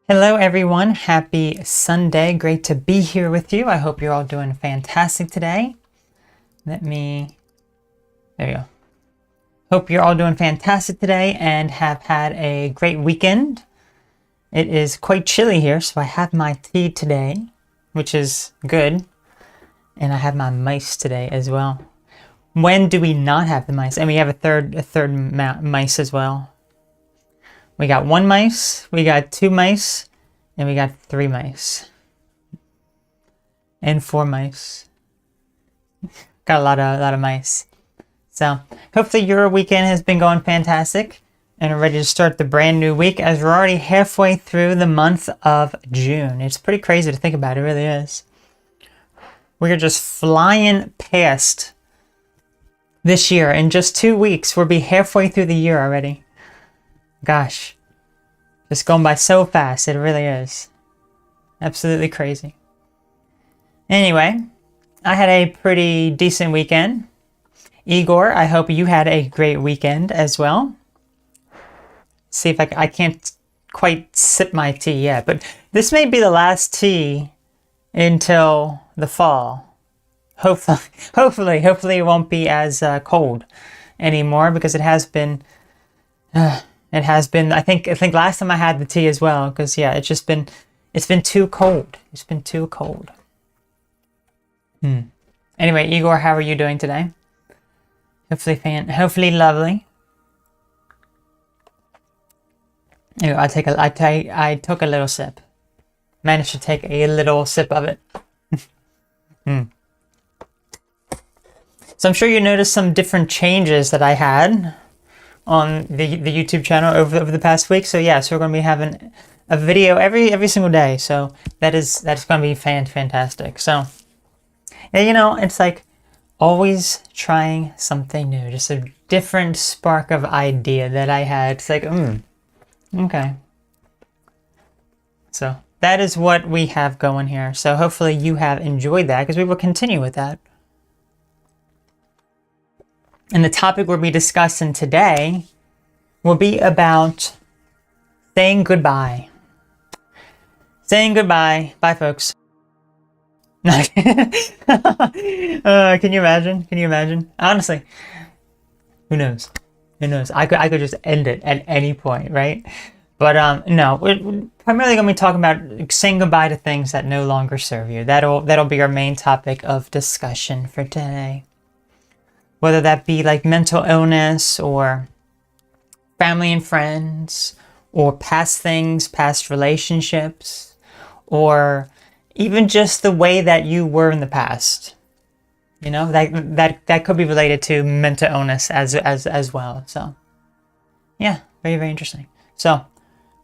Hello everyone, happy Sunday. Great to be here with you. I hope you're all doing fantastic today. There you go. Hope you're all doing fantastic today and have had a great weekend. It is quite chilly here, so I have my tea today, which is good. And I have my mice today as well. When do we not have the mice? And we have a third mice as well. We got one mice, we got two mice, and we got three mice. And four mice. Got a lot of mice. So hopefully your weekend has been going fantastic and are ready to start the brand new week as we're already halfway through the month of June. It's pretty crazy to think about, it really is. We're just flying past this year. In just 2 weeks, we'll be halfway through the year already. Gosh, just going by so fast, it really is. Absolutely crazy. Anyway, I had a pretty decent weekend. Igor, I hope you had a great weekend as well. See if I can't quite sip my tea yet, but this may be the last tea until the fall. Hopefully it won't be as cold anymore, because it has been. I think last time I had the tea as well, because yeah, it's been too cold. It's been too cold. Anyway, Igor, how are you doing today? Hopefully lovely. Anyway, I took a little sip. Managed to take a little sip of it. So I'm sure you noticed some different changes that I had on the YouTube channel over the past week. So yeah, so we're going to be having a video every single day. So that's going to be fantastic. So yeah, you know, it's like always trying something new, just a different spark of idea that I had. It's like, okay. So that is what we have going here. So hopefully you have enjoyed that, because we will continue with that. And the topic we'll be discussing today will be about saying goodbye. Saying goodbye. Bye, folks. Can you imagine? Can you imagine? Honestly, who knows? Who knows? I could just end it at any point, right? But no, we're primarily going to be talking about saying goodbye to things that no longer serve you. That'll be our main topic of discussion for today. Whether that be like mental illness or family and friends, or past things, past relationships, or even just the way that you were in the past. You know, that could be related to mental illness as well. So yeah, very interesting. So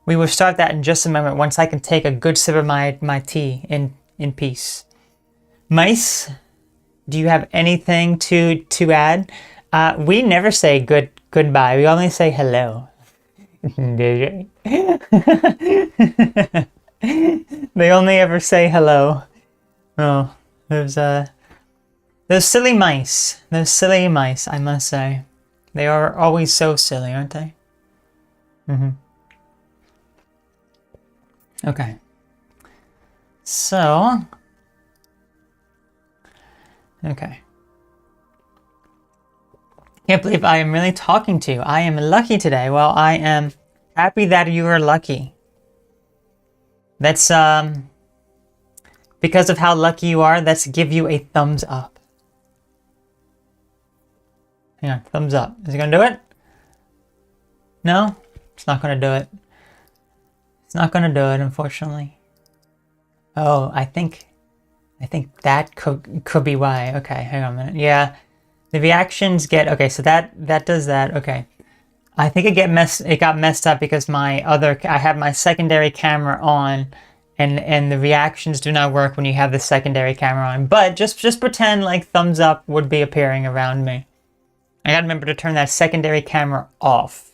we will start that in just a moment, once I can take a good sip of my tea in peace. Mice, do you have anything to add? We never say goodbye. We only say hello. They only ever say hello. Oh, those silly mice. Those silly mice, I must say. They are always so silly, aren't they? Okay. So, okay. Can't believe I am really talking to you. I am lucky today. Well, I am happy that you are lucky. That's because of how lucky you are, let's give you a thumbs up. Hang on, thumbs up. Is it gonna do it? No? It's not gonna do it. It's not gonna do it, unfortunately. Oh, I think that could be why. Okay, hang on a minute. Yeah, the reactions get okay. So that does that. Okay, I think it got messed up because I have my secondary camera on, and the reactions do not work when you have the secondary camera on. But just pretend like thumbs up would be appearing around me. I gotta remember to turn that secondary camera off.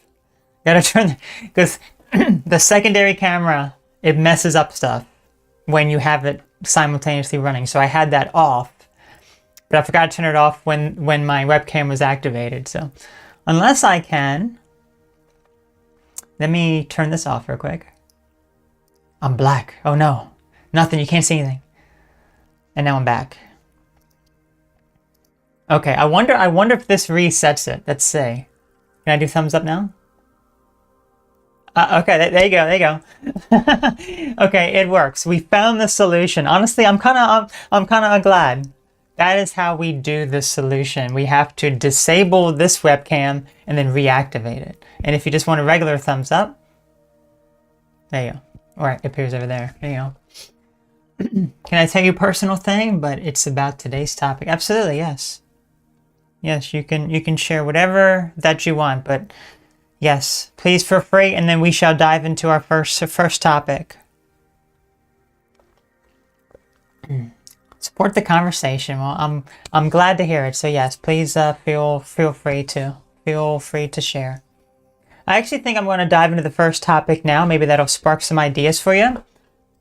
Gotta turn because the secondary camera, it messes up stuff when you have it simultaneously running. So I had that off, but I forgot to turn it off when my webcam was activated. So unless I can, let me turn this off real quick. I'm black. Oh no. Nothing. You can't see anything. And now I'm back. Okay, I wonder if this resets it. Let's see. Can I do thumbs up now? Okay, there you go, there you go. Okay, it works. We found the solution. Honestly, I'm kind of glad. That is how we do the solution. We have to disable this webcam and then reactivate it. And if you just want a regular thumbs up, there you go. All right, it appears over there. There you go. Can I tell you a personal thing? But it's about today's topic. Absolutely, yes. Yes, you can share whatever that you want, but yes, please feel free, and then we shall dive into our first topic. Support the conversation. Well, I'm glad to hear it. So yes, please feel free to share. I actually think I'm going to dive into the first topic now. Maybe that'll spark some ideas for you.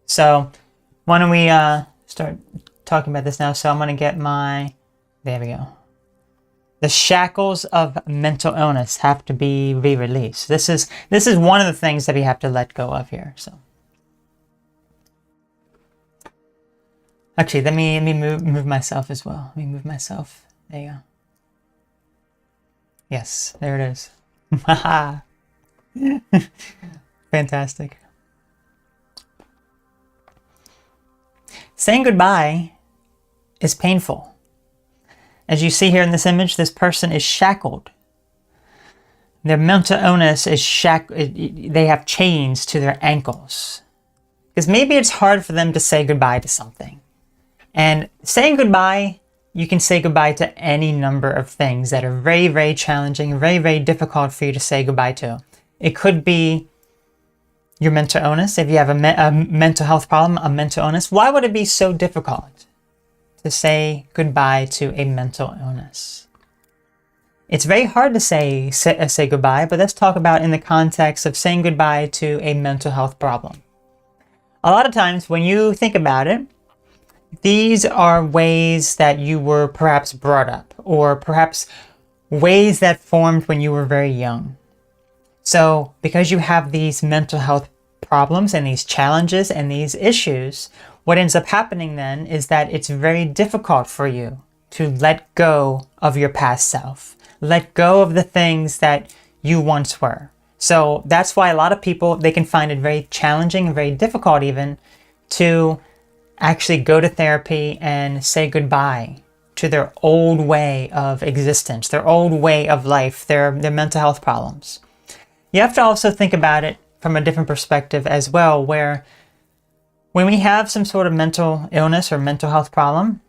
So why don't we start talking about this now? So I'm going to get my. There we go. The shackles of mental illness have to be re-released. This is one of the things that we have to let go of here. So, actually, let me move myself as well. Let me move myself. There you go. Yes, there it is. Fantastic. Saying goodbye is painful. As you see here in this image, this person is shackled. Their mental illness is they have chains to their ankles. Because maybe it's hard for them to say goodbye to something. And saying goodbye, you can say goodbye to any number of things that are very, very challenging, very, very difficult for you to say goodbye to. It could be your mental illness. If you have a mental health problem, a mental illness, why would it be so difficult to say goodbye to a mental illness? It's very hard to say goodbye, but let's talk about in the context of saying goodbye to a mental health problem. A lot of times when you think about it, these are ways that you were perhaps brought up, or perhaps ways that formed when you were very young. So because you have these mental health problems and these challenges and these issues, what ends up happening then is that it's very difficult for you to let go of your past self, let go of the things that you once were. So that's why a lot of people, they can find it very challenging and very difficult even to actually go to therapy and say goodbye to their old way of existence, their old way of life, their mental health problems. You have to also think about it from a different perspective as well, where when we have some sort of mental illness or mental health problem,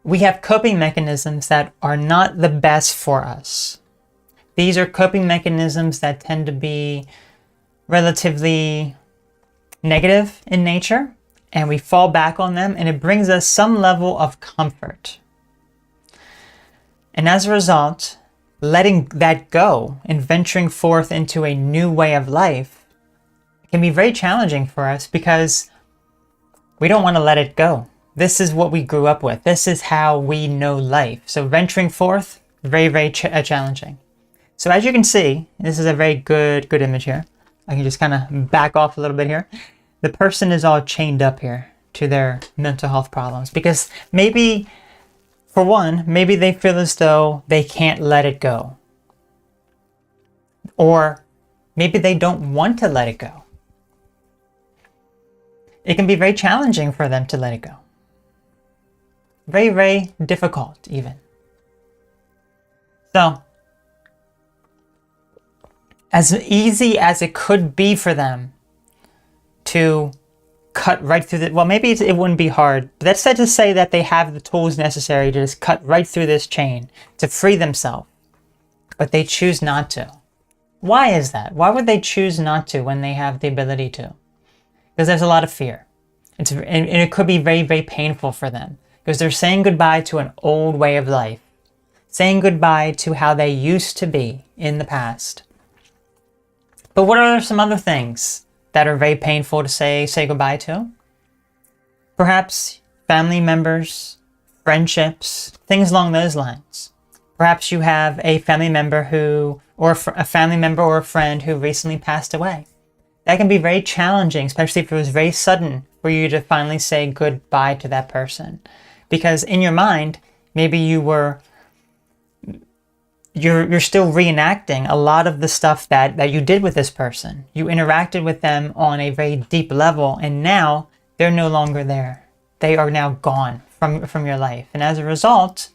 we have coping mechanisms that are not the best for us. These are coping mechanisms that tend to be relatively negative in nature, and we fall back on them, and it brings us some level of comfort. And as a result, letting that go and venturing forth into a new way of life can be very challenging for us because we don't want to let it go. This is what we grew up with. This is how we know life. So venturing forth, very, very challenging. So as you can see, this is a very good image here. I can just kind of back off a little bit here. The person is all chained up here to their mental health problems because maybe, for one, maybe they feel as though they can't let it go. Or maybe they don't want to let it go. It can be very challenging for them to let it go. Very, very difficult even. So, as easy as it could be for them to cut right through the, well, maybe it wouldn't be hard, but that's to say that they have the tools necessary to just cut right through this chain to free themselves, but they choose not to. Why is that? Why would they choose not to when they have the ability to? Because there's a lot of fear. And it could be very, very painful for them because they're saying goodbye to an old way of life, saying goodbye to how they used to be in the past. But what are some other things that are very painful to say goodbye to? Perhaps family members, friendships, things along those lines. Perhaps you have a family member or a family member or a friend who recently passed away. That can be very challenging, especially if it was very sudden for you to finally say goodbye to that person. Because in your mind, maybe you're still reenacting a lot of the stuff that you did with this person. You interacted with them on a very deep level, and now they're no longer there. They are now gone from your life. And as a result,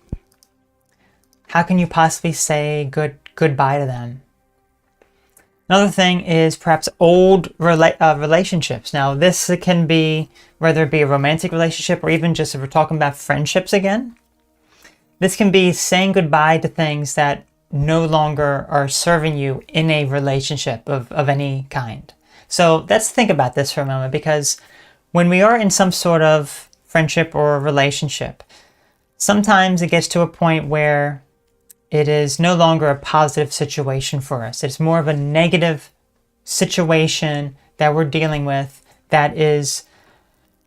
how can you possibly say goodbye to them? Another thing is perhaps old relationships. Now, this can be, whether it be a romantic relationship or even just if we're talking about friendships again, this can be saying goodbye to things that no longer are serving you in a relationship of any kind. So let's think about this for a moment, because when we are in some sort of friendship or relationship, sometimes it gets to a point where it is no longer a positive situation for us. It's more of a negative situation that we're dealing with that is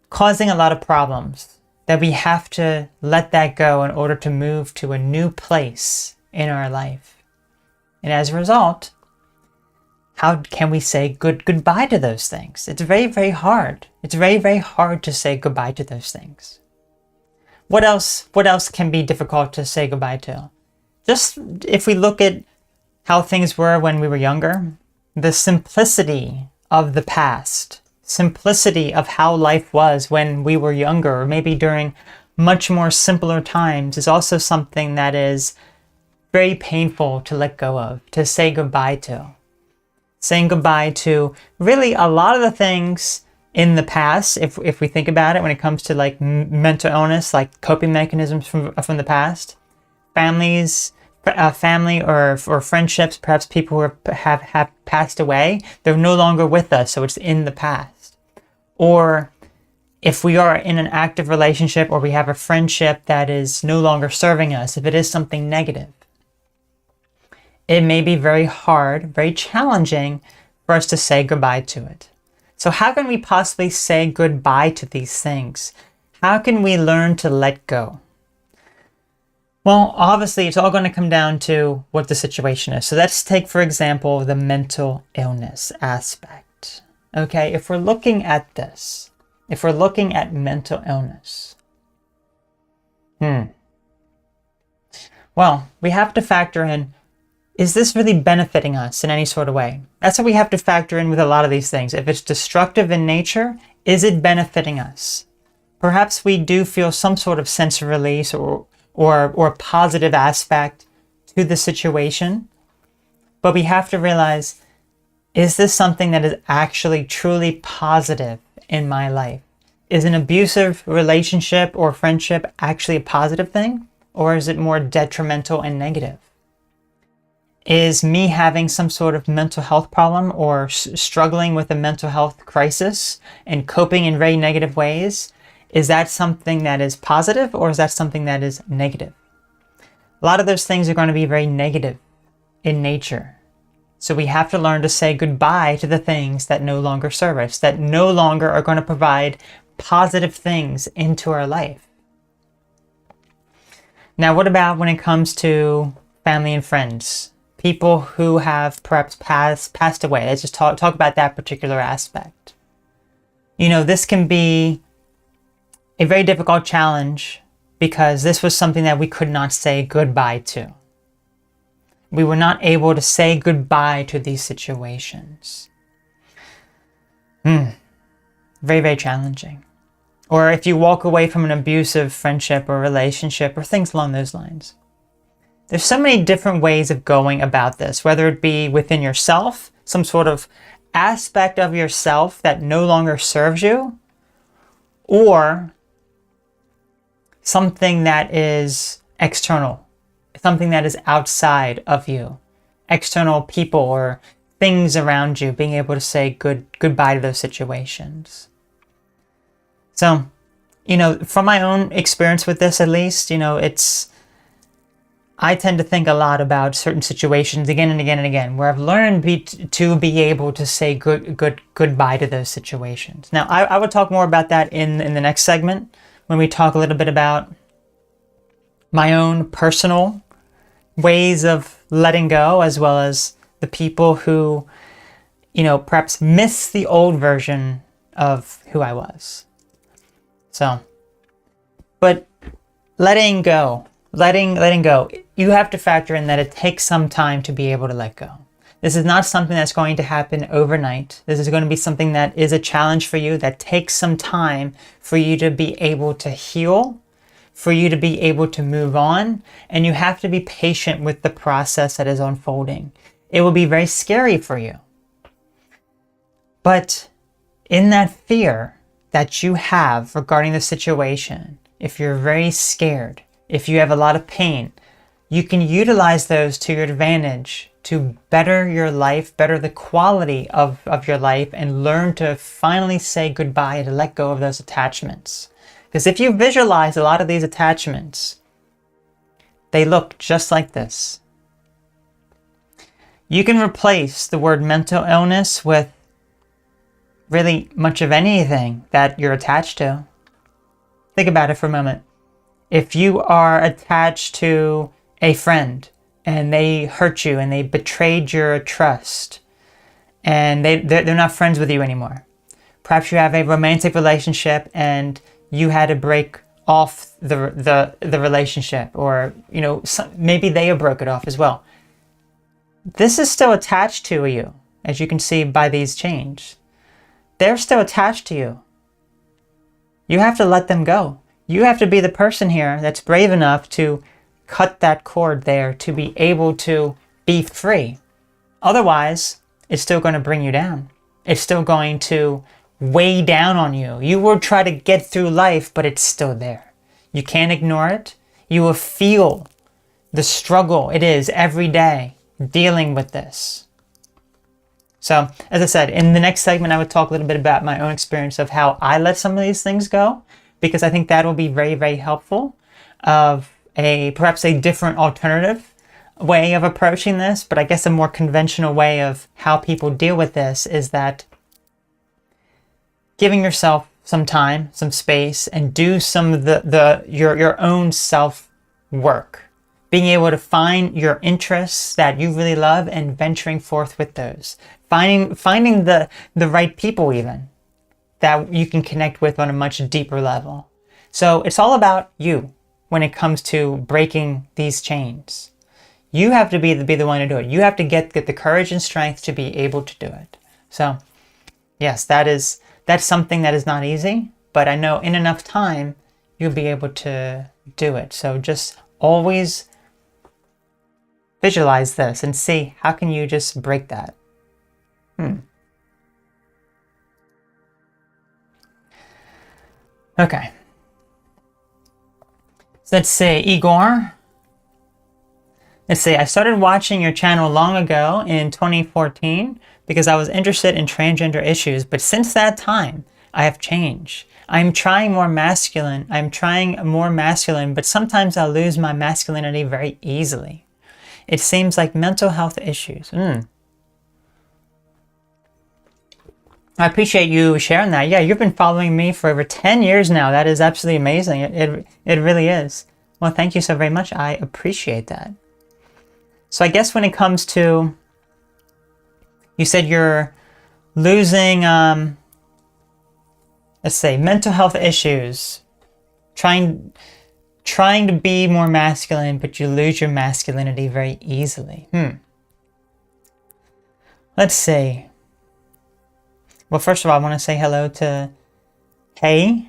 causing a lot of problems, that we have to let that go in order to move to a new place in our life. And as a result, how can we say goodbye to those things? It's very, very hard. It's very, very hard to say goodbye to those things. What else can be difficult to say goodbye to? Just if we look at how things were when we were younger, the simplicity of the past, simplicity of how life was when we were younger, or maybe during much more simpler times, is also something that is very painful to let go of, to say goodbye to. Saying goodbye to really a lot of the things in the past, if we think about it, when it comes to like mental illness, like coping mechanisms from the past, family or friendships, perhaps people who have passed away, they're no longer with us, so it's in the past. Or if we are in an active relationship or we have a friendship that is no longer serving us, if it is something negative, it may be very hard, very challenging for us to say goodbye to it. So how can we possibly say goodbye to these things? How can we learn to let go? Well, obviously, it's all going to come down to what the situation is. So let's take, for example, the mental illness aspect. Okay, if we're looking at this, if we're looking at mental illness, well, we have to factor in, is this really benefiting us in any sort of way? That's what we have to factor in with a lot of these things. If it's destructive in nature, is it benefiting us? Perhaps we do feel some sort of sense of release or positive aspect to the situation, but we have to realize, is this something that is actually truly positive in my life? Is an abusive relationship or friendship actually a positive thing, or is it more detrimental and negative? Is me having some sort of mental health problem or struggling with a mental health crisis and coping in very negative ways, is that something that is positive, or is that something that is negative? A lot of those things are going to be very negative in nature. So we have to learn to say goodbye to the things that no longer serve us, that no longer are going to provide positive things into our life. Now, what about when it comes to family and friends? People who have perhaps passed away. Let's just talk about that particular aspect. You know, this can be a very difficult challenge because this was something that we could not say goodbye to. We were not able to say goodbye to these situations. Very, very challenging. Or if you walk away from an abusive friendship or relationship or things along those lines. There's so many different ways of going about this, whether it be within yourself, some sort of aspect of yourself that no longer serves you, or something that is external, something that is outside of you, external people or things around you, being able to say goodbye to those situations. So, you know, from my own experience with this, at least, you know, I tend to think a lot about certain situations again and again and again, where I've learned to be able to say goodbye to those situations. Now, I will talk more about that in the next segment, when we talk a little bit about my own personal ways of letting go, as well as the people who, perhaps miss the old version of who I was. So, but letting go, you have to factor in that it takes some time to be able to let go. This is not something that's going to happen overnight. This is going to be something that is a challenge for you, that takes some time for you to be able to heal, for you to be able to move on, and you have to be patient with the process that is unfolding. It will be very scary for you. But in that fear that you have regarding the situation, if you're very scared, if you have a lot of pain, you can utilize those to your advantage to better your life, better the quality of your life, and learn to finally say goodbye, to let go of those attachments. Because if you visualize a lot of these attachments, they look just like this. You can replace the word mental illness with really much of anything that you're attached to. Think about it for a moment. If you are attached to a friend and they hurt you and they betrayed your trust and they're not friends with you anymore. Perhaps you have a romantic relationship and you had to break off the relationship, or maybe they broke it off as well. This is still attached to you, as you can see by these chains. They're still attached to you. You have to let them go. You have to be the person here that's brave enough to cut that cord there, to be able to be free. Otherwise, it's still going to bring you down. It's still going to weigh down on you. You will try to get through life, but it's still there. You can't ignore it. You will feel the struggle it is every day dealing with this. So, as I said, in the next segment, I would talk a little bit about my own experience of how I let some of these things go, because I think that will be very, very helpful of perhaps a different alternative way of approaching this. But I guess a more conventional way of how people deal with this is that giving yourself some time, some space, and do some of your own self work. Being able to find your interests that you really love and venturing forth with those. Finding the right people even that you can connect with on a much deeper level. So it's all about you when it comes to breaking these chains. You have to be the one to do it. You have to get the courage and strength to be able to do it. So yes, that's something that is not easy, but I know in enough time you'll be able to do it. So just always visualize this and see how can you just break that. Okay. So let's say Igor. Let's say I started watching your channel long ago in 2014 because I was interested in transgender issues, but since that time I have changed. I'm trying more masculine, but sometimes I'll lose my masculinity very easily. It seems like mental health issues. I appreciate you sharing that. Yeah, you've been following me for over 10 years now. That is absolutely amazing. It really is. Well, thank you so very much. I appreciate that. So I guess when it comes to, you said you're losing, let's say, mental health issues, trying to be more masculine, but you lose your masculinity very easily. Let's see. Well, first of all, I want to say hello to Hey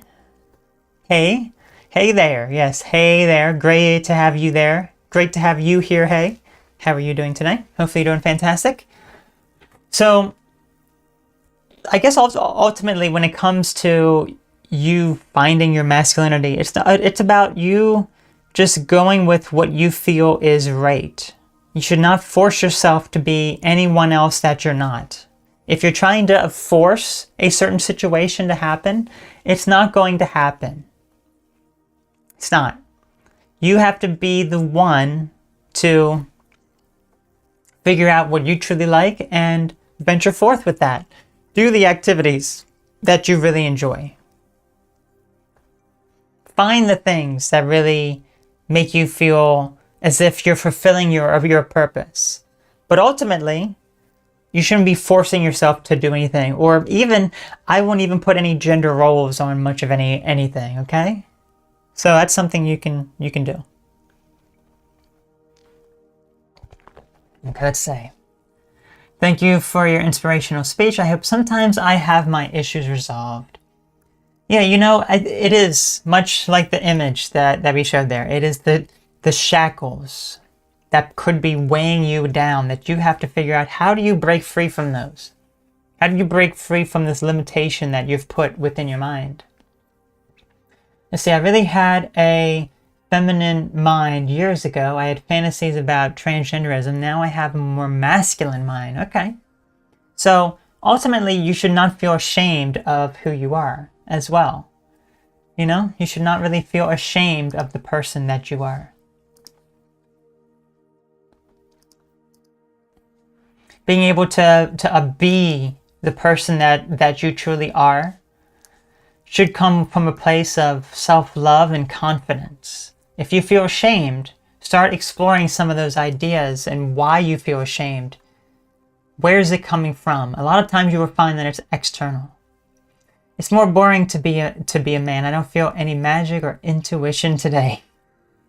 there. Yes, hey there. Great to have you there. Great to have you here, Hey. How are you doing today? Hopefully you're doing fantastic. So, I guess ultimately when it comes to you finding your masculinity, it's about you just going with what you feel is right. You should not force yourself to be anyone else that you're not. If you're trying to force a certain situation to happen, it's not going to happen. It's not. You have to be the one to figure out what you truly like and venture forth with that. Do the activities that you really enjoy. Find the things that really make you feel as if you're fulfilling your purpose. But ultimately, You shouldn't be forcing yourself to do anything, or even, I won't even put any gender roles on much of anything, okay? So that's something you can do. Okay, let's say. Thank you for your inspirational speech. I hope sometimes I have my issues resolved. Yeah, you know, it is much like the image that we showed there. It is the shackles that could be weighing you down, that you have to figure out, how do you break free from those? How do you break free from this limitation that you've put within your mind? Let's see, I really had a feminine mind years ago. I had fantasies about transgenderism. Now I have a more masculine mind. Okay. So ultimately, you should not feel ashamed of who you are as well. You know, you should not really feel ashamed of the person that you are. Being able to be the person that you truly are should come from a place of self-love and confidence. If you feel ashamed, start exploring some of those ideas and why you feel ashamed. Where is it coming from? A lot of times you will find that it's external. It's more boring to be a man. I don't feel any magic or intuition today.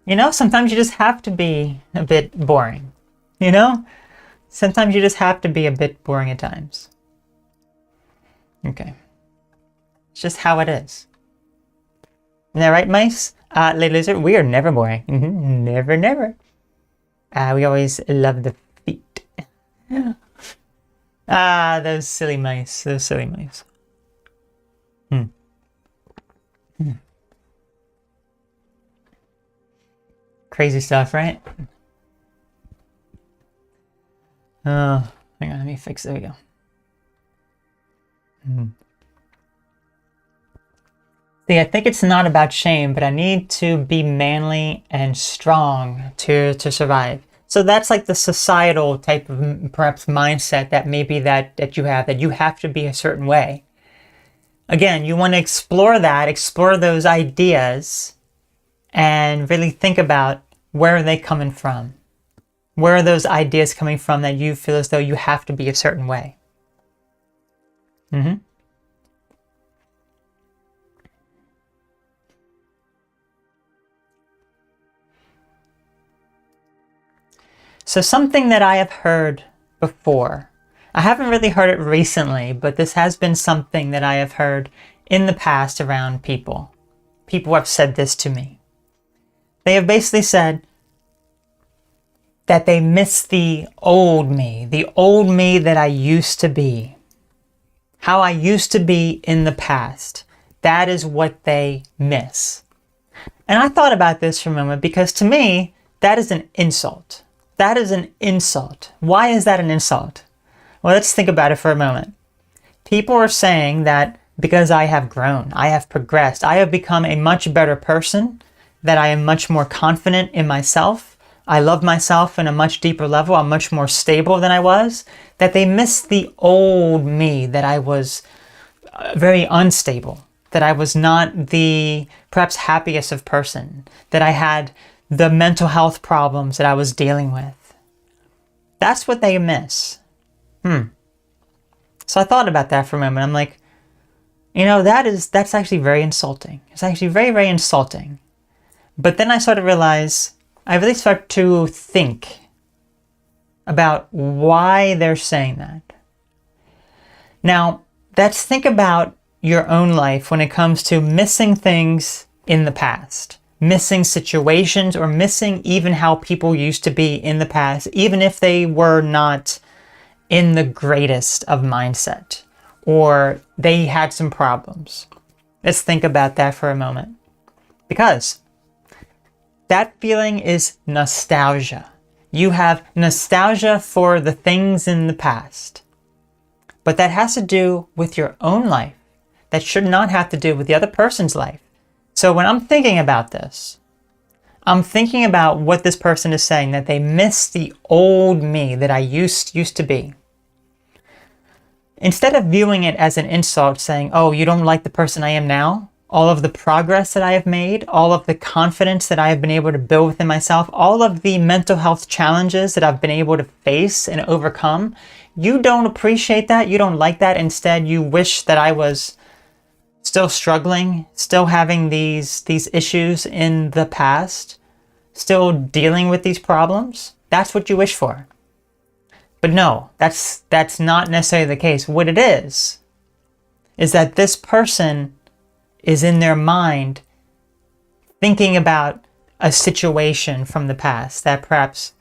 You know, sometimes you just have to be a bit boring. You know? Sometimes you just have to be a bit boring at times. Okay. It's just how it is. Isn't that right, mice? Lady Lizard, we are never boring. Never, never. We always love the feet. Those silly mice. Those silly mice. Crazy stuff, right? Oh, hang on, let me fix, there we go. See, I think it's not about shame, but I need to be manly and strong to survive. So that's like the societal type of perhaps mindset that maybe that you have to be a certain way. Again, you want to explore those ideas, and really think about, where are they coming from? Where are those ideas coming from that you feel as though you have to be a certain way? So something that I have heard before, I haven't really heard it recently, but this has been something that I have heard in the past around people. People have said this to me. They have basically said that they miss the old me that I used to be. How I used to be in the past. That is what they miss. And I thought about this for a moment, because to me, that is an insult. That is an insult. Why is that an insult? Well, let's think about it for a moment. People are saying that because I have grown, I have progressed, I have become a much better person, that I am much more confident in myself, I love myself in a much deeper level, I'm much more stable than I was, that they miss the old me, that I was very unstable, that I was not the perhaps happiest of person, that I had the mental health problems that I was dealing with. That's what they miss. So I thought about that for a moment. I'm like, you know, that's actually very insulting. It's actually very, very insulting. But then I sort of realize, I really start to think about why they're saying that. Now, let's think about your own life when it comes to missing things in the past. Missing situations, or missing even how people used to be in the past, even if they were not in the greatest of mindset, or they had some problems. Let's think about that for a moment. Because that feeling is nostalgia. You have nostalgia for the things in the past. But that has to do with your own life. That should not have to do with the other person's life. So when I'm thinking about this, I'm thinking about what this person is saying, that they miss the old me that I used to be. Instead of viewing it as an insult, saying, oh, you don't like the person I am now? All of the progress that I have made, all of the confidence that I have been able to build within myself, all of the mental health challenges that I've been able to face and overcome, you don't appreciate that, you don't like that. Instead, you wish that I was still struggling, still having these issues in the past, still dealing with these problems. That's what you wish for. But no, that's not necessarily the case. What it is that this person is in their mind thinking about a situation from the past that perhaps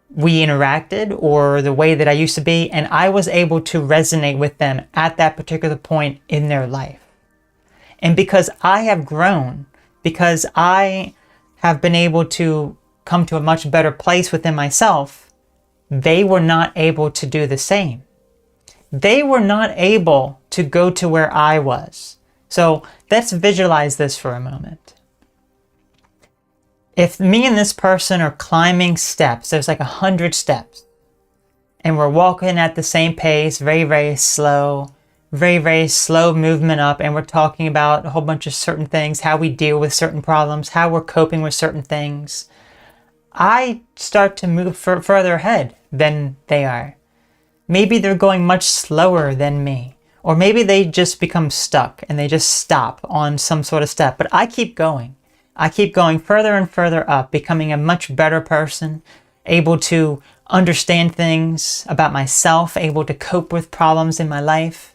we interacted, or the way that I used to be, and I was able to resonate with them at that particular point in their life. And because I have grown, because I have been able to come to a much better place within myself, they were not able to do the same. They were not able to go to where I was. So let's visualize this for a moment. If me and this person are climbing steps, there's like 100 steps, and we're walking at the same pace, very, very slow movement up, and we're talking about a whole bunch of certain things, how we deal with certain problems, how we're coping with certain things. I start to move further ahead than they are. Maybe they're going much slower than me, or maybe they just become stuck and they just stop on some sort of step, but I keep going. I keep going further and further up, becoming a much better person, able to understand things about myself, able to cope with problems in my life.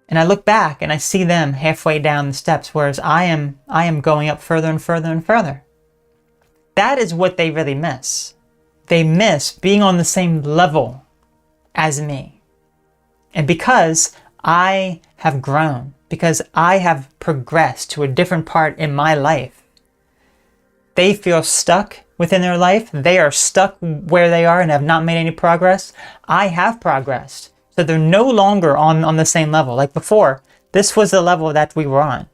And I look back and I see them halfway down the steps, whereas I am going up further and further and further. That is what they really miss. They miss being on the same level as me. And because I have grown, because I have progressed to a different part in my life, they feel stuck within their life. They are stuck where they are and have not made any progress. I have progressed. So they're no longer on the same level. Like before, this was the level that we were on.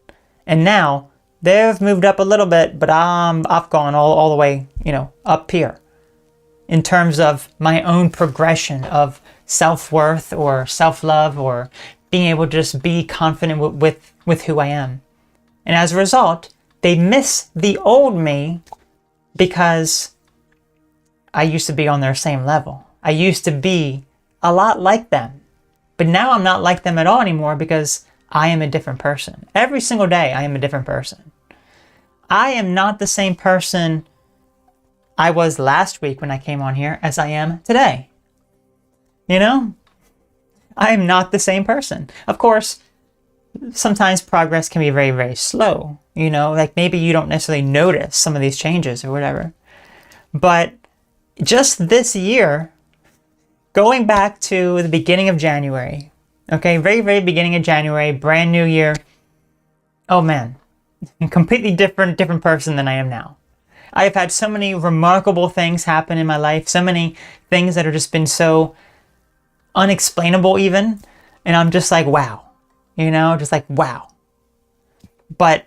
And now they've moved up a little bit, but I've gone all the way, up here in terms of my own progression of self-worth or self-love, or being able to just be confident with who I am. And as a result, they miss the old me because I used to be on their same level. I used to be a lot like them. But now I'm not like them at all anymore because I am a different person. Every single day I am a different person. I am not the same person I was last week when I came on here as I am today. I am not the same person. Of course, sometimes progress can be very, very slow. Like maybe you don't necessarily notice some of these changes or whatever. But just this year, going back to the beginning of January, okay, very, very beginning of January, brand new year. Oh man, completely different person than I am now. I have had so many remarkable things happen in my life, so many things that have just been so unexplainable even, and I'm just like, wow, just like, wow. But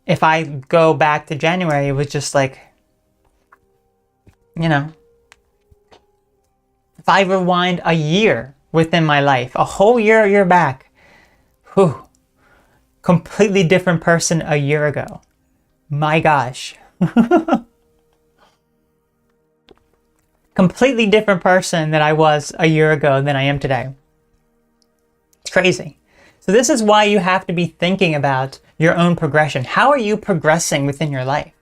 if I go back to January, it was just like, if I rewind a year within my life, a whole year back, completely different person a year ago. My gosh. Completely different person that I was a year ago than I am today. It's crazy. So this is why you have to be thinking about your own progression. How are you progressing within your life?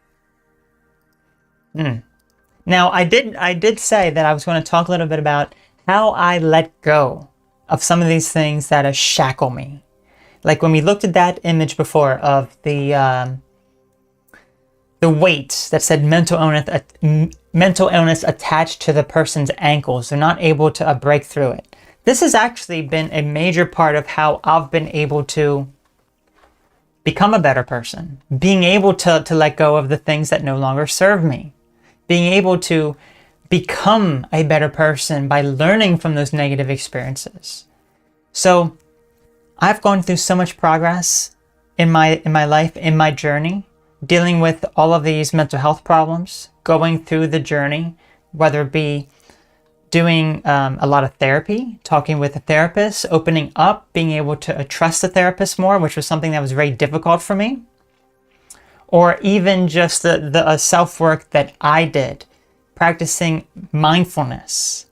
Now, I did say that I was going to talk a little bit about how I let go of some of these things that shackle me. Like when we looked at that image before of the weight that said mental illness attached to the person's ankles. They're not able to break through it. This has actually been a major part of how I've been able to become a better person. Being able to let go of the things that no longer serve me. Being able to become a better person by learning from those negative experiences. So I've gone through so much progress in my life, in my journey, dealing with all of these mental health problems, going through the journey, whether it be doing a lot of therapy, talking with a therapist, opening up, being able to trust the therapist more, which was something that was very difficult for me, or even just the self-work that I did, practicing mindfulness,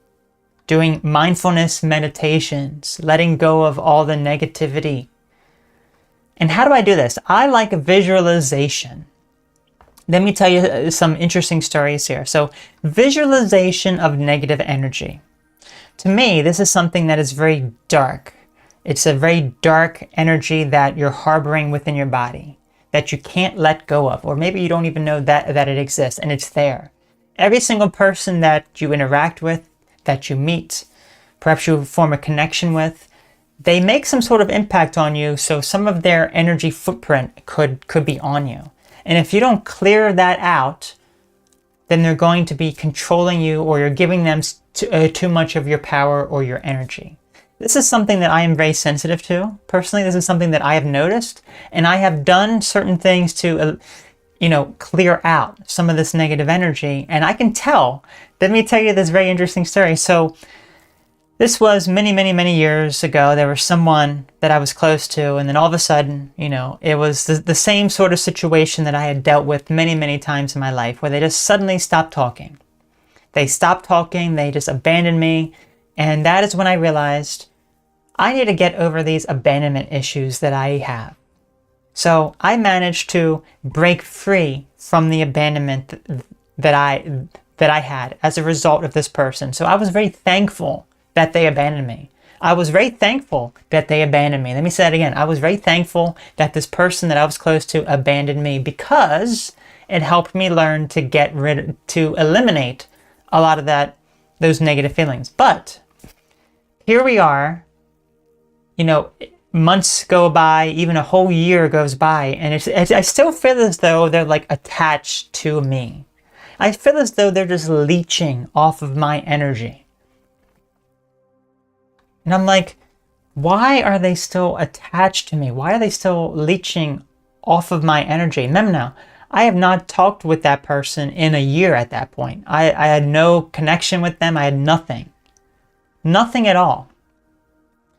doing mindfulness meditations, letting go of all the negativity. And how do I do this? I like visualization. Let me tell you some interesting stories here. So, visualization of negative energy. To me, this is something that is very dark. It's a very dark energy that you're harboring within your body, that you can't let go of, or maybe you don't even know that it exists, and it's there. Every single person that you interact with, that you meet, perhaps you form a connection with, they make some sort of impact on you, so some of their energy footprint could be on you. And if you don't clear that out, then they're going to be controlling you, or you're giving them too much of your power or your energy. This is something that I am very sensitive to. Personally, this is something that I have noticed, and I have done certain things to, clear out some of this negative energy. And I can tell. Let me tell you this very interesting story. So this was many, many, many years ago. There was someone that I was close to, and then all of a sudden, it was the same sort of situation that I had dealt with many, many times in my life, where they just suddenly stopped talking. They stopped talking. They just abandoned me. And that is when I realized I need to get over these abandonment issues that I have. So I managed to break free from the abandonment that I had as a result of this person. So I was very thankful that they abandoned me. I was very thankful that they abandoned me. Let me say that again. I was very thankful that this person that I was close to abandoned me, because it helped me learn to eliminate a lot of those negative feelings. But here we are, months go by, even a whole year goes by, and I still feel as though they're like attached to me. I feel as though they're just leeching off of my energy. And I'm like, why are they still attached to me? Why are they still leeching off of my energy? Remember now, I have not talked with that person in a year at that point. I had no connection with them. I had nothing. Nothing at all.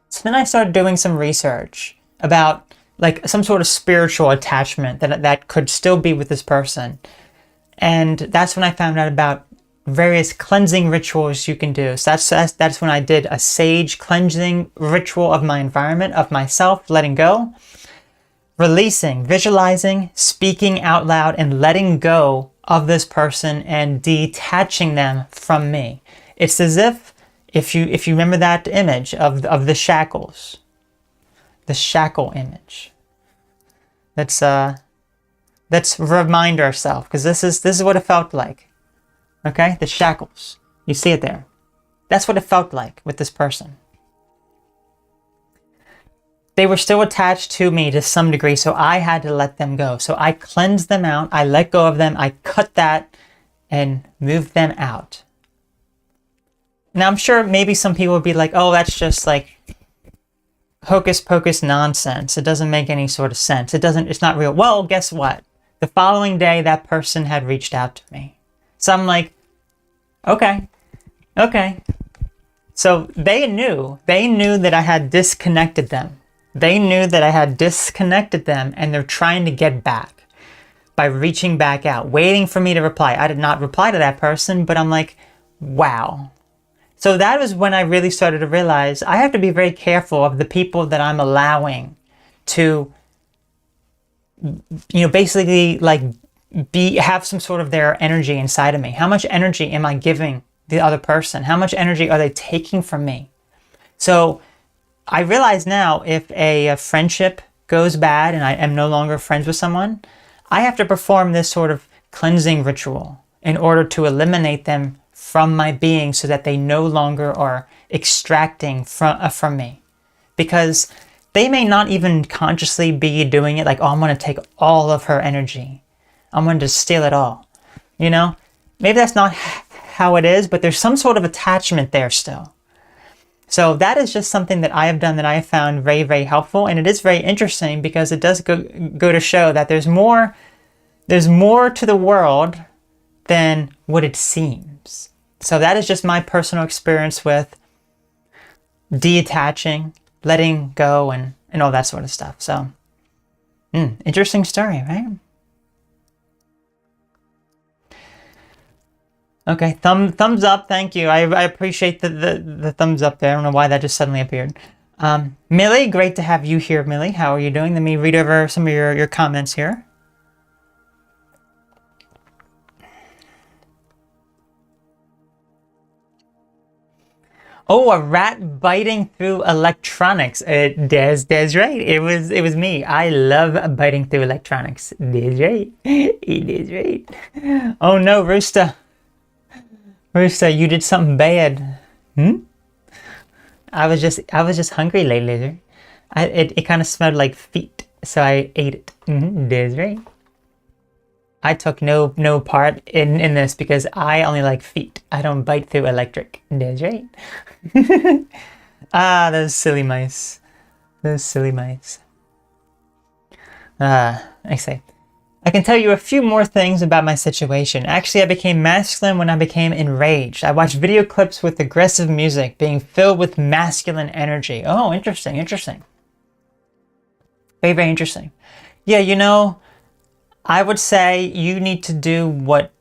So then I started doing some research about like some sort of spiritual attachment that could still be with this person. And that's when I found out about various cleansing rituals you can do. So that's when I did a sage cleansing ritual of my environment, of myself, letting go, releasing, visualizing, speaking out loud, and letting go of this person and detaching them from me. It's as if you remember that image of the shackles, the shackle image. Let's remind ourselves, because this is what it felt like. Okay, the shackles. You see it there. That's what it felt like with this person. They were still attached to me to some degree, so I had to let them go. So I cleansed them out. I let go of them. I cut that and moved them out. Now, I'm sure maybe some people would be like, oh, that's just like hocus pocus nonsense. It doesn't make any sort of sense. It's not real. Well, guess what? The following day, that person had reached out to me. So I'm like, okay. So they knew that I had disconnected them. They knew that I had disconnected them, and they're trying to get back by reaching back out, waiting for me to reply. I did not reply to that person, but I'm like, wow. So that was when I really started to realize I have to be very careful of the people that I'm allowing to, basically like have some sort of their energy inside of me. How much energy am I giving the other person? How much energy are they taking from me? So I realize now, if a friendship goes bad and I am no longer friends with someone, I have to perform this sort of cleansing ritual in order to eliminate them from my being, so that they no longer are extracting from me. Because they may not even consciously be doing it like, oh, I'm going to take all of her energy. I'm going to steal it all. Maybe that's not how it is, but there's some sort of attachment there still. So that is just something that I have done that I have found very, very helpful. And it is very interesting, because it does go to show that there's more to the world than what it seems. So that is just my personal experience with detaching, letting go, and all that sort of stuff. So, interesting story, right? Okay, thumbs up. Thank you. I appreciate the thumbs up there. I don't know why that just suddenly appeared. Millie, great to have you here, Millie. How are you doing? Let me read over some of your comments here. Oh, a rat biting through electronics. Des right. It was me. I love biting through electronics. Des right. It is right. Oh no, Rooster. Rooster, you did something bad. I was just hungry, lately. It kind of smelled like feet, so I ate it. Des right. I took no part in this because I only like feet. I don't bite through electric. That's right. Those silly mice. Those silly mice. I say. I can tell you a few more things about my situation. Actually, I became masculine when I became enraged. I watched video clips with aggressive music being filled with masculine energy. Oh, interesting. Very, very interesting. Yeah, you know, I would say you need to do what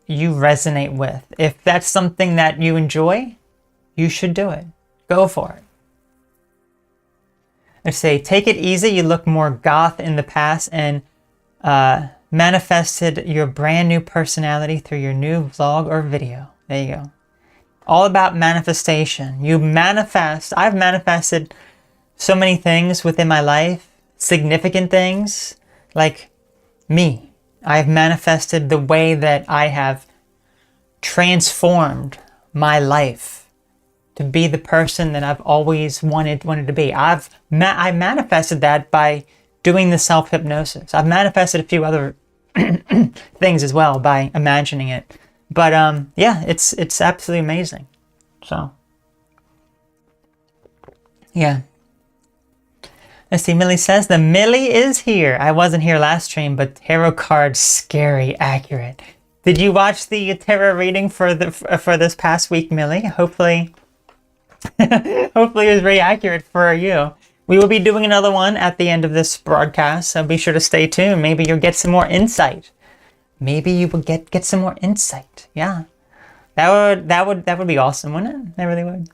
you resonate with. If that's something that you enjoy, you should do it. Go for it. I say, take it easy. You look more goth in the past and manifested your brand new personality through your new vlog or video. There you go. All about manifestation. You manifest. I've manifested so many things within my life, significant things, like me. I've manifested the way that I have transformed my life to be the person that I've always wanted to be. I manifested that by doing the self-hypnosis. I've manifested a few other things as well by imagining it. But yeah, it's absolutely amazing. So yeah. Let's see, Millie says, the Millie is here. I wasn't here last stream, but tarot cards scary accurate. Did you watch the tarot reading for this past week, Millie? Hopefully it was very accurate for you. We will be doing another one at the end of this broadcast, so be sure to stay tuned. Maybe you'll get some more insight. Maybe you will get some more insight. Yeah. That would be awesome, wouldn't it? That really would.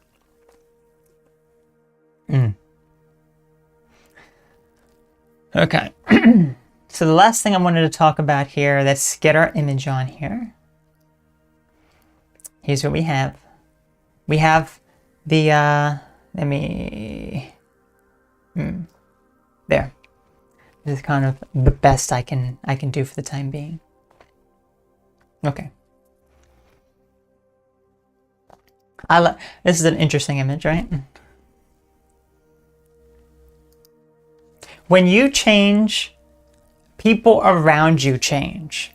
Okay, so the last thing I wanted to talk about here, let's get our image on here. Here's what we have. We have the, there. This is kind of the best I can do for the time being. Okay. This is an interesting image, right? When you change, people around you change.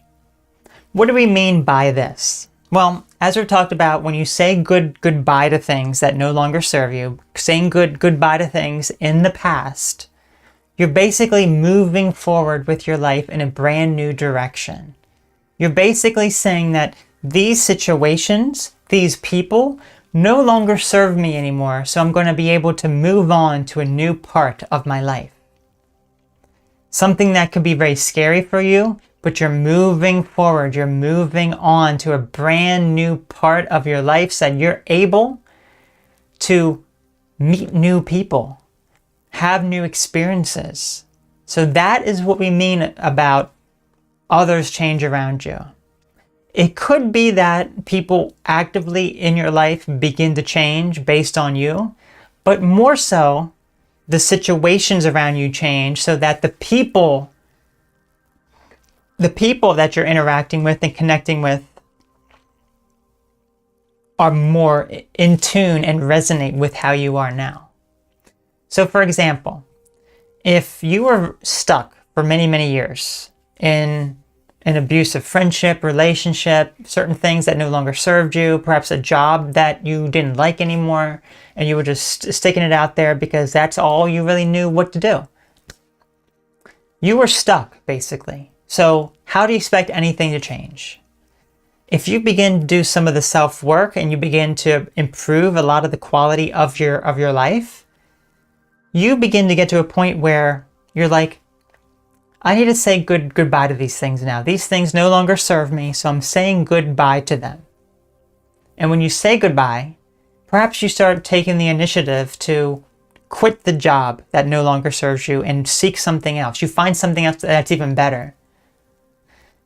What do we mean by this? Well, as we've talked about, when you say goodbye to things that no longer serve you, saying goodbye to things in the past, you're basically moving forward with your life in a brand new direction. You're basically saying that these situations, these people, no longer serve me anymore, so I'm going to be able to move on to a new part of my life. Something that could be very scary for you, but you're moving forward. You're moving on to a brand new part of your life so that you're able to meet new people, have new experiences. So that is what we mean about others change around you. It could be that people actively in your life begin to change based on you, but more so, the situations around you change so that the people that you're interacting with and connecting with are more in tune and resonate with how you are now. So for example, if you were stuck for many, many years in an abusive friendship, relationship, certain things that no longer served you, perhaps a job that you didn't like anymore, and you were just sticking it out there because that's all you really knew what to do. You were stuck, basically. So how do you expect anything to change? If you begin to do some of the self-work and you begin to improve a lot of the quality of your life, you begin to get to a point where you're like, I need to say goodbye to these things now. These things no longer serve me, so I'm saying goodbye to them. And when you say goodbye, perhaps you start taking the initiative to quit the job that no longer serves you and seek something else. You find something else that's even better.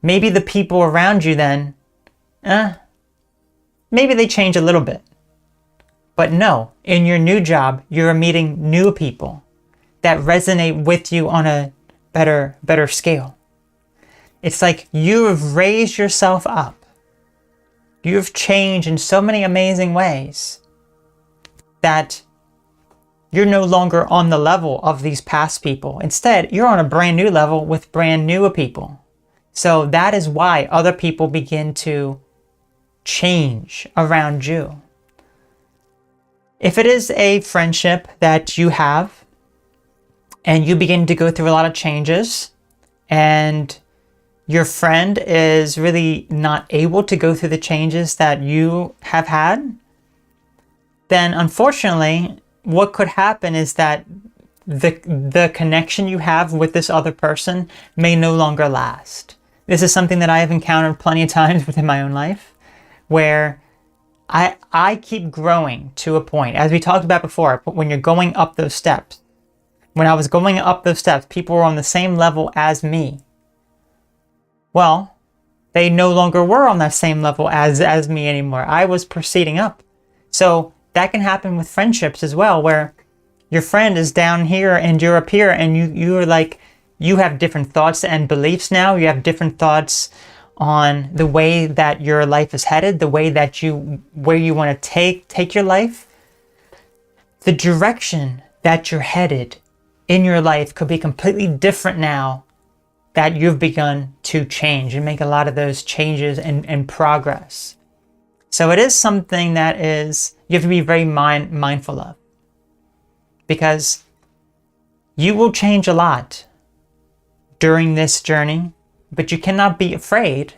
Maybe the people around you then, maybe they change a little bit. But no, in your new job, you're meeting new people that resonate with you on a better scale. It's like you have raised yourself up. You have changed in so many amazing ways that you're no longer on the level of these past people. Instead, you're on a brand new level with brand new people. So that is why other people begin to change around you. If it is a friendship that you have and you begin to go through a lot of changes and your friend is really not able to go through the changes that you have had, then unfortunately, what could happen is that the connection you have with this other person may no longer last. This is something that I have encountered plenty of times within my own life, where I keep growing to a point, as we talked about before, but when you're going up those steps. When I was going up those steps, people were on the same level as me. Well, they no longer were on that same level as me anymore. I was proceeding up. So that can happen with friendships as well, where your friend is down here and you're up here, and you're like, you have different thoughts and beliefs now. You have different thoughts on the way that your life is headed, the way that where you want to take your life. The direction that you're headed in your life could be completely different now that you've begun to change and make a lot of those changes and progress. So it is something that you have to be very mindful of, because you will change a lot during this journey, but you cannot be afraid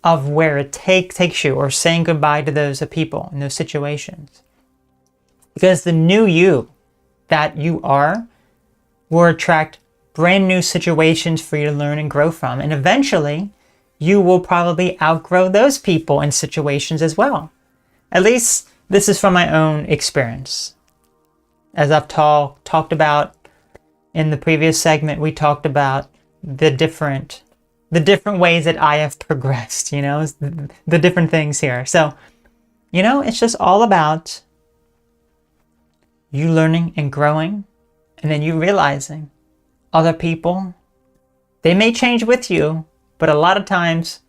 of where it takes you, or saying goodbye to those people in those situations. Because the new you that you are will attract brand new situations for you to learn and grow from. And eventually, you will probably outgrow those people and situations as well. At least this is from my own experience. As I've talked about in the previous segment, we talked about the different ways that I have progressed, the different things here. So, it's just all about you learning and growing, and then you realizing other people, they may change with you, but a lot of times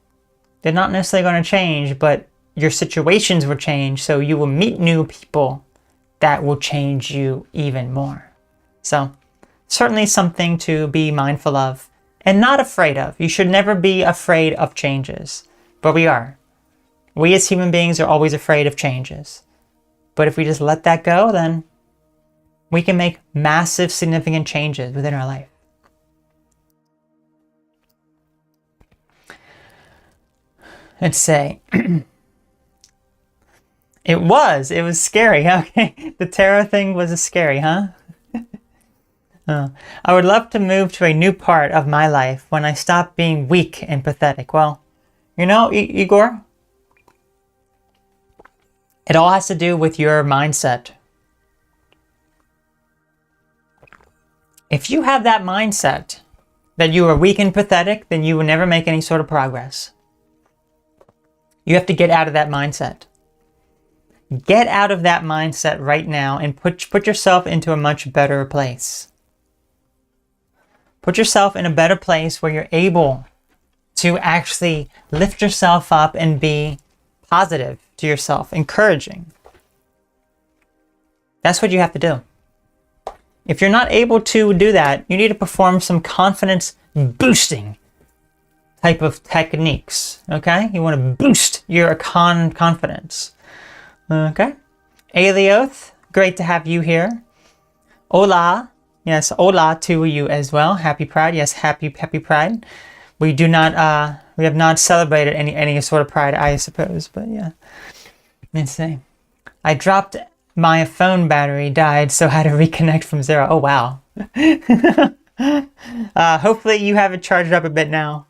they're not necessarily going to change, but your situations will change. So you will meet new people that will change you even more. So certainly something to be mindful of and not afraid of. You should never be afraid of changes, but we are. We as human beings are always afraid of changes. But if we just let that go, then we can make massive, significant changes within our life. Let's say, it was scary. Okay, the tarot thing was scary, huh? I would love to move to a new part of my life when I stop being weak and pathetic. Well, Igor, it all has to do with your mindset. If you have that mindset that you are weak and pathetic, then you will never make any sort of progress. You have to get out of that mindset. Get out of that mindset right now and put yourself into a much better place. Put yourself in a better place where you're able to actually lift yourself up and be positive to yourself, encouraging. That's what you have to do. If you're not able to do that, you need to perform some confidence boosting type of techniques, okay? You want to boost your confidence, okay? Alioth, great to have you here. Hola, yes, hola to you as well. Happy Pride, yes, happy Pride. We have not celebrated any sort of Pride, I suppose, but yeah. Let's see. I dropped my phone battery, died, so I had to reconnect from zero. Oh, wow. Hopefully you have it charged up a bit now.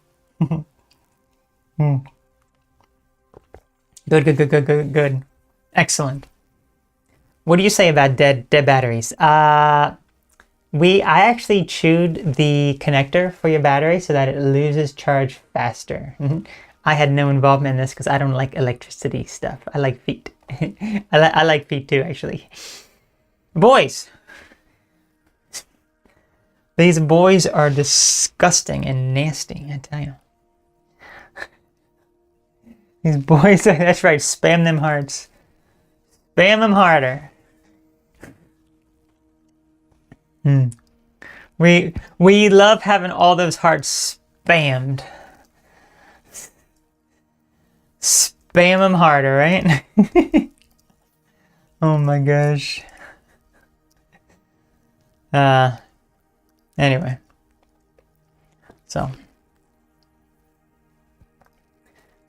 Good, good, good, good, good, good. Excellent. What do you say about dead batteries? I actually chewed the connector for your battery so that it loses charge faster. I had no involvement in this because I don't like electricity stuff. I like feet. I like feet too, actually. Boys! These boys are disgusting and nasty, I tell you. These boys, that's right, spam them hearts. Spam them harder. We love having all those hearts spammed. Spam them harder, right? Oh my gosh. Anyway. So.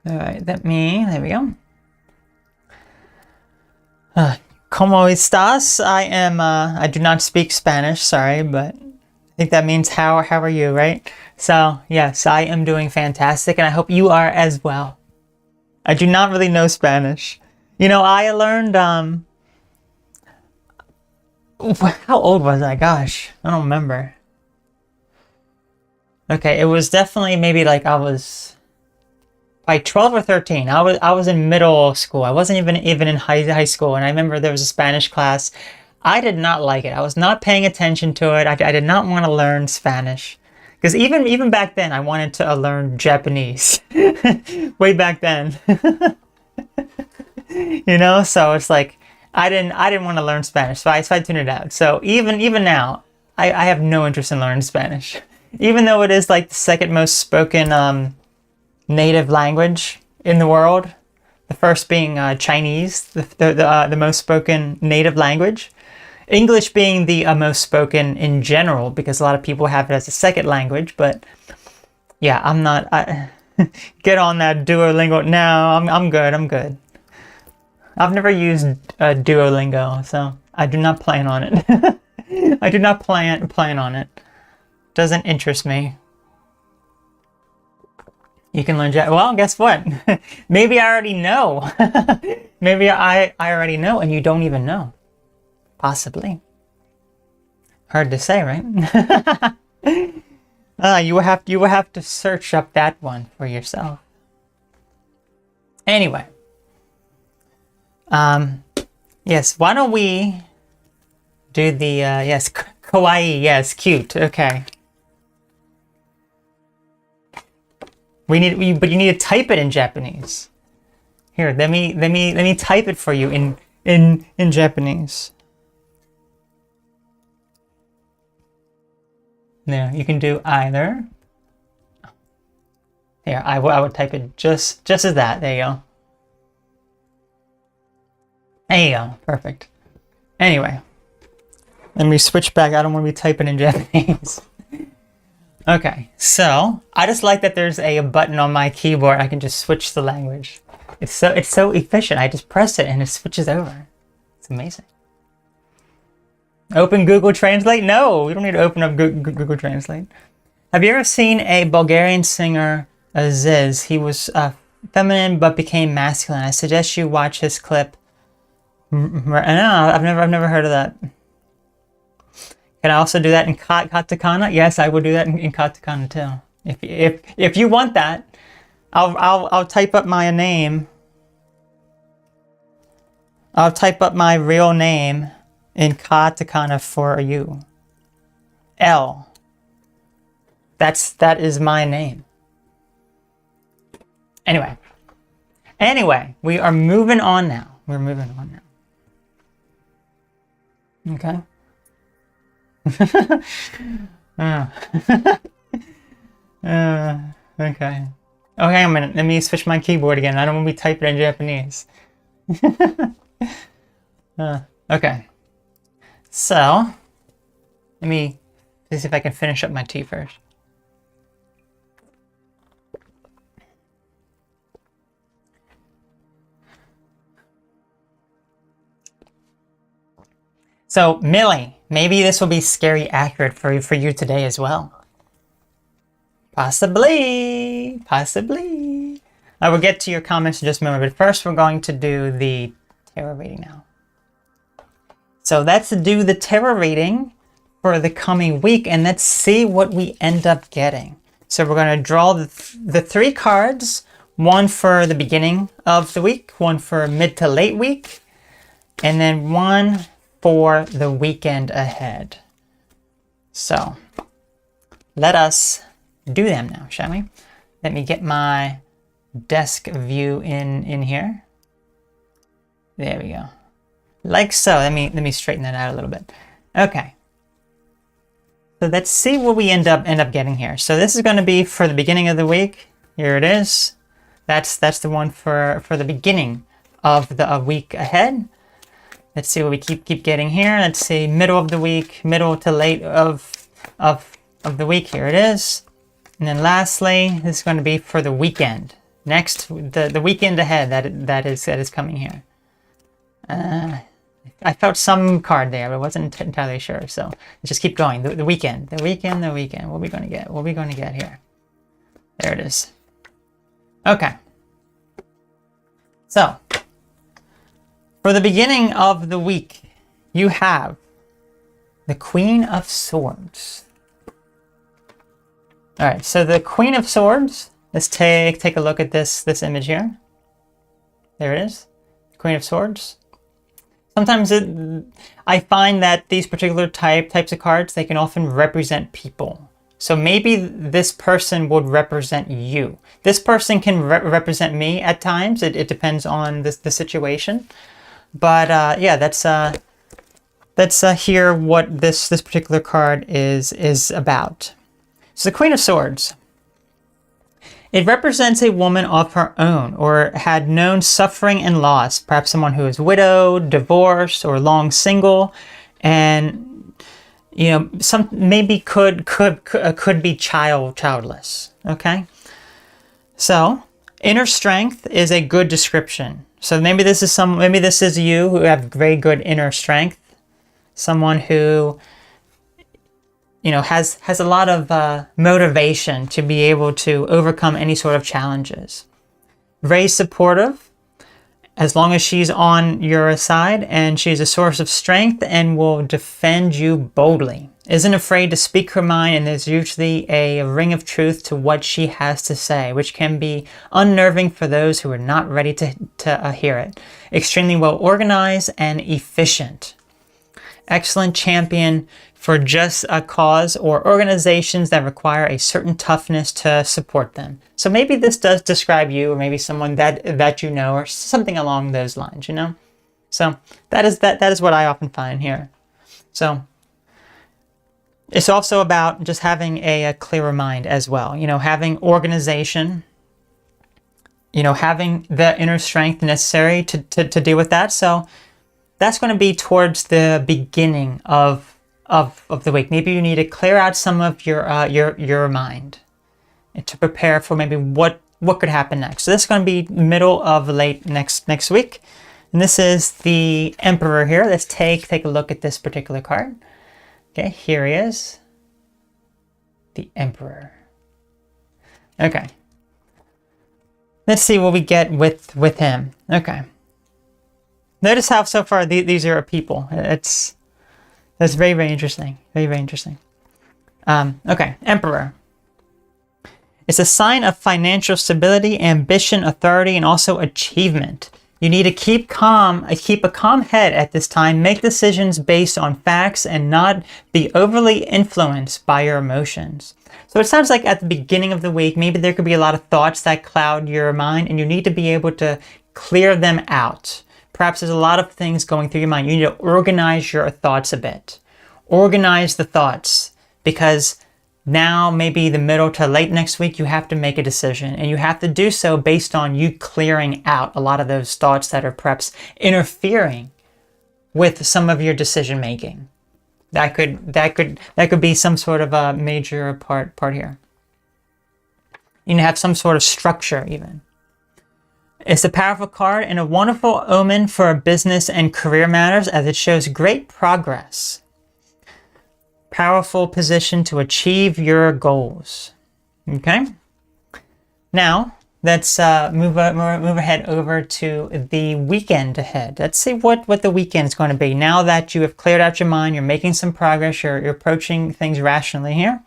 Alright, there we go. ¿Cómo estás? I do not speak Spanish, sorry, but I think that means how are you, right? So, yes, I am doing fantastic, and I hope you are as well. I do not really know Spanish. You know, I learned, how old was I? Gosh, I don't remember. Okay, it was definitely maybe like I was by 12 or 13. I was in middle school. I wasn't even in high school, and I remember there was a Spanish class. I did not like it. I was not paying attention to it. I did not want to learn Spanish. Because even back then, I wanted to learn Japanese. Way back then. You know, so it's like I didn't want to learn Spanish, so I tuned it out. So even now, I have no interest in learning Spanish. Even though it is like the second most spoken native language in the world, the first being Chinese, the most spoken native language. English being the most spoken in general, because a lot of people have it as a second language. But yeah, I'm not. Get on that Duolingo. No, I'm good. I'm good. I've never used Duolingo, so I do not plan on it. I do not plan on it. Doesn't interest me. You can learn well, guess what? Maybe I already know. Maybe I already know and you don't even know. Possibly. Hard to say, right? You will have to search up that one for yourself. Anyway. Yes, why don't we do the yes, kawaii, yes, cute. Okay. But you need to type it in Japanese. Here, let me type it for you in Japanese. There, you can do either. Here, I would type it just as that. There you go. There you go. Perfect. Anyway, let me switch back. I don't want to be typing in Japanese. Okay, so I just like that there's a button on my keyboard. I can just switch the language. It's so efficient. I just press it and it switches over. It's amazing. Open Google Translate? No, we don't need to open up Google Translate. Have you ever seen a Bulgarian singer, Aziz? He was feminine but became masculine. I suggest you watch his clip. No, I've never heard of that. Can I also do that in katakana? Yes, I will do that in katakana too. If you want that, I'll type up my name. I'll type up my real name in katakana for you. L. That is my name. Anyway, we are moving on now. We're moving on now. Okay. Okay. Oh, hang on a minute. Let me switch my keyboard again. I don't want to be typing in Japanese. Okay. So, let me see if I can finish up my tea first. So, Millie, maybe this will be scary accurate for you today as well. Possibly. I will get to your comments in just a moment, but first we're going to do the tarot reading now. So let's do the tarot reading for the coming week, and let's see what we end up getting. So we're going to draw the 3 cards, one for the beginning of the week, one for mid to late week, and then one for the weekend ahead. So let us do them now, shall we? Let me get my desk view in here. There we go. Like so. Let me straighten that out a little bit. Okay. So let's see what we end up getting here. So this is going to be for the beginning of the week. Here it is. That's the one for the beginning of the week ahead. Let's see what we keep getting here. Let's see, middle of the week, middle to late of the week. Here it is. And then lastly, this is going to be for the weekend. Next, the weekend ahead that is coming here. I felt some card there, but wasn't entirely sure. So let's just keep going. The weekend. What are we going to get? What are we going to get here? There it is. Okay. So for the beginning of the week, you have the Queen of Swords. All right. So the Queen of Swords. Let's take a look at this image here. There it is. Queen of Swords. Sometimes I find that these particular types of cards, they can often represent people. So maybe this person would represent you. This person can represent me at times. It depends on the situation. But yeah, let's hear what this particular card is about. So the Queen of Swords. It represents a woman of her own or had known suffering and loss, perhaps someone who is widowed, divorced, or long single, and some maybe could be childless. Okay, so inner strength is a good description. So maybe this is you who have very good inner strength, someone who has a lot of motivation to be able to overcome any sort of challenges. Very supportive, as long as she's on your side, and she's a source of strength and will defend you boldly. Isn't afraid to speak her mind, and there's usually a ring of truth to what she has to say, which can be unnerving for those who are not ready to hear it. Extremely well organized and efficient. Excellent champion for just a cause or organizations that require a certain toughness to support them. So maybe this does describe you, or maybe someone that you know, or something along those lines, So that is what I often find here. So it's also about just having a clearer mind as well. Having organization, having the inner strength necessary to deal with that. So that's going to be towards the beginning of the week. Maybe you need to clear out some of your mind and to prepare for maybe what could happen next. So this is going to be middle of late next week. And this is the Emperor here. Let's take a look at this particular card. Okay, here he is. The Emperor. Okay. Let's see what we get with him. Okay. Notice how so far these are people. That's very, very interesting. Very, very interesting. Okay, Emperor. It's a sign of financial stability, ambition, authority, and also achievement. You need to keep a calm head at this time, make decisions based on facts, and not be overly influenced by your emotions. So it sounds like at the beginning of the week, maybe there could be a lot of thoughts that cloud your mind, and you need to be able to clear them out. Perhaps there's a lot of things going through your mind. You need to organize your thoughts a bit. Organize the thoughts, because now maybe the middle to late next week, you have to make a decision, and you have to do so based on you clearing out a lot of those thoughts that are perhaps interfering with some of your decision making. That could be some sort of a major part here. You need to have some sort of structure even. It's a powerful card and a wonderful omen for business and career matters, as it shows great progress. Powerful position to achieve your goals. Okay? Now, let's move ahead over to the weekend ahead. Let's see what the weekend is going to be. Now that you have cleared out your mind, you're making some progress, you're approaching things rationally here.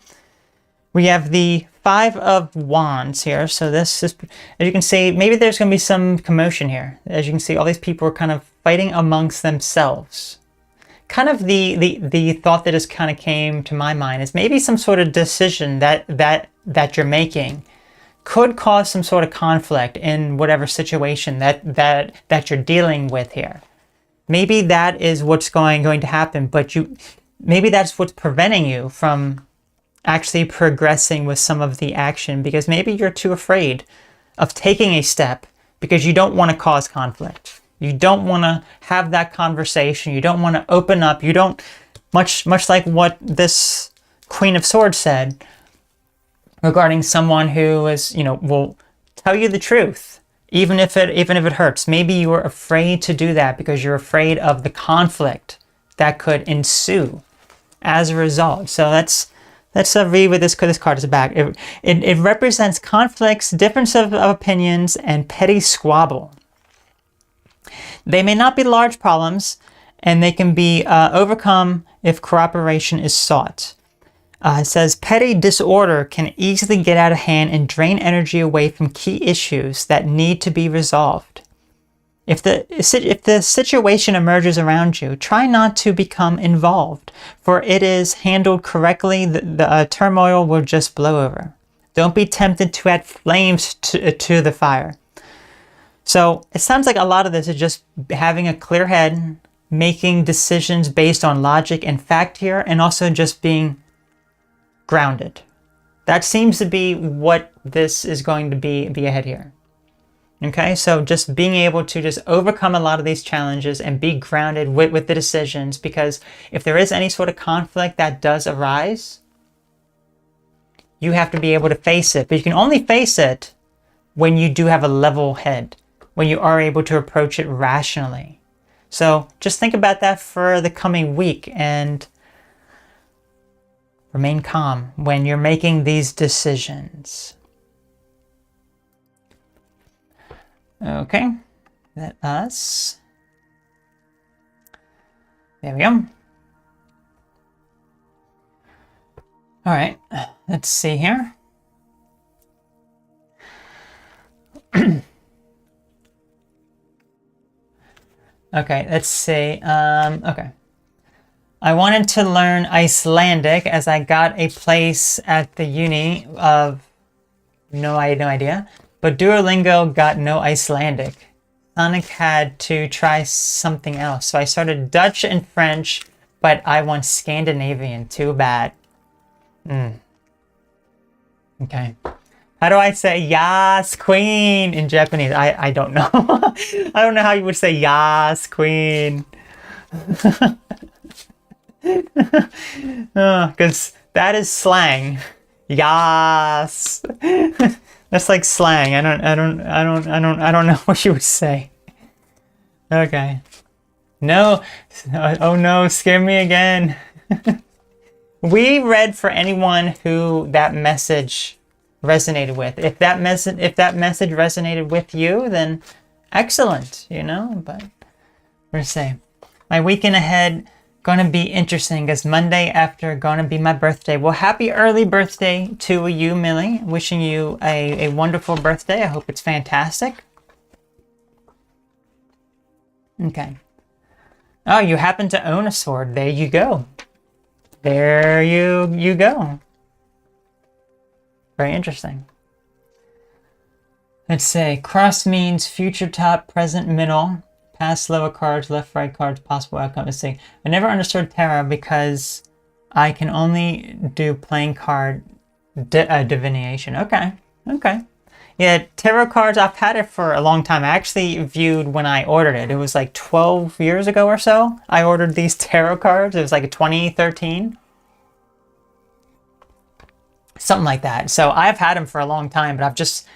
We have the Five of Wands here. So this is, as you can see, maybe there's going to be some commotion here. As you can see, all these people are kind of fighting amongst themselves. Kind of the thought that just kind of came to my mind is maybe some sort of decision that you're making could cause some sort of conflict in whatever situation that you're dealing with here. Maybe that is what's going to happen, but maybe that's what's preventing you from actually progressing with some of the action, because maybe you're too afraid of taking a step because you don't want to cause conflict. You don't want to have that conversation. You don't want to open up. You don't, much like what this Queen of Swords said regarding someone who is, will tell you the truth, even if it hurts. Maybe you are afraid to do that because you're afraid of the conflict that could ensue as a result. So let's read what this card is back. It represents conflicts, difference of opinions, and petty squabble. They may not be large problems, and they can be overcome if cooperation is sought. It says, petty disorder can easily get out of hand and drain energy away from key issues that need to be resolved. If the situation emerges around you, try not to become involved, for it is handled correctly, the turmoil will just blow over. Don't be tempted to add flames to the fire. So it sounds like a lot of this is just having a clear head, making decisions based on logic and fact here, and also just being grounded. That seems to be what this is going to be ahead here. Okay, so just being able to just overcome a lot of these challenges and be grounded with the decisions, because if there is any sort of conflict that does arise, you have to be able to face it. But you can only face it when you do have a level head, when you are able to approach it rationally. So just think about that for the coming week and remain calm when you're making these decisions. Okay, let us, there we go. All right, let's see here. Okay, let's see. Okay. I wanted to learn Icelandic as I got a place at the uni of no idea. But Duolingo got no Icelandic. Sonic had to try something else. So I started Dutch and French, but I want Scandinavian. Too bad. Okay. How do I say Yas Queen in Japanese? I don't know. I don't know how you would say Yas Queen. Because that is slang. Yas. That's like slang. I don't know what you would say. Okay. No. Oh no, scare me again. We read for anyone who that message resonated with. If that message resonated with you, then excellent, but we're saying my weekend ahead gonna be interesting, because Monday after gonna be my birthday. Well, happy early birthday to you, Millie. Wishing you a wonderful birthday. I hope it's fantastic. Okay. Oh, you happen to own a sword. There you go. There you go. Very interesting. Let's say cross means future, top, present, middle. Past, lower cards, left, right cards, possible outcome. Let's see. I never understood tarot because I can only do playing card divination. Okay. Yeah, tarot cards, I've had it for a long time. I actually viewed when I ordered it. It was like 12 years ago or so. I ordered these tarot cards. It was like 2013. Something like that. So I've had them for a long time, but I've just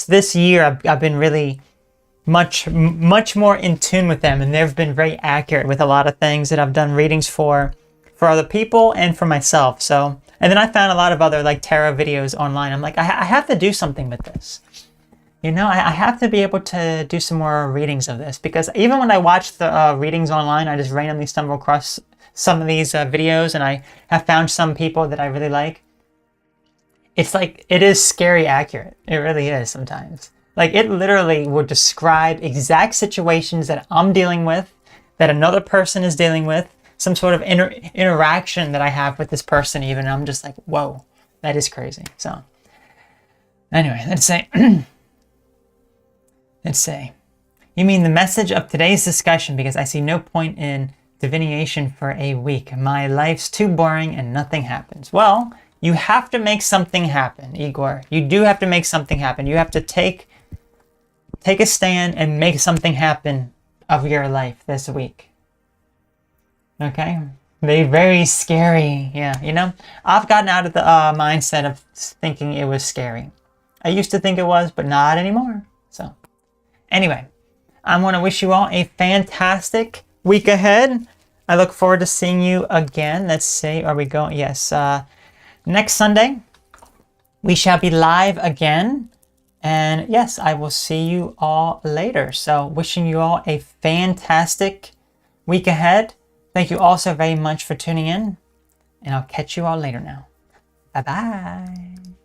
this year, I've been really much more in tune with them, and they've been very accurate with a lot of things that I've done readings for other people and for myself. So, and then I found a lot of other like tarot videos online. I'm like, I have to do something with this. You know, I have to be able to do some more readings of this, because even when I watch the readings online, I just randomly stumble across some of these videos, and I have found some people that I really like. It's like, it is scary accurate. It really is sometimes. Like, it literally will describe exact situations that I'm dealing with, that another person is dealing with, some sort of interaction that I have with this person even. I'm just like, whoa, that is crazy. So anyway, let's say, let's say, you mean the message of today's discussion, because I see no point in divination for a week. My life's too boring and nothing happens. Well, you have to make something happen, Igor. You do have to make something happen. You have to take a stand and make something happen of your life this week. Okay? They're very scary. Yeah, you know, I've gotten out of the mindset of thinking it was scary. I used to think it was, but not anymore. So anyway, I want to wish you all a fantastic week ahead. I look forward to seeing you again. Let's see, are we going? Yes, next Sunday, we shall be live again. And yes, I will see you all later. So wishing you all a fantastic week ahead. Thank you all so very much for tuning in. And I'll catch you all later now. Bye-bye.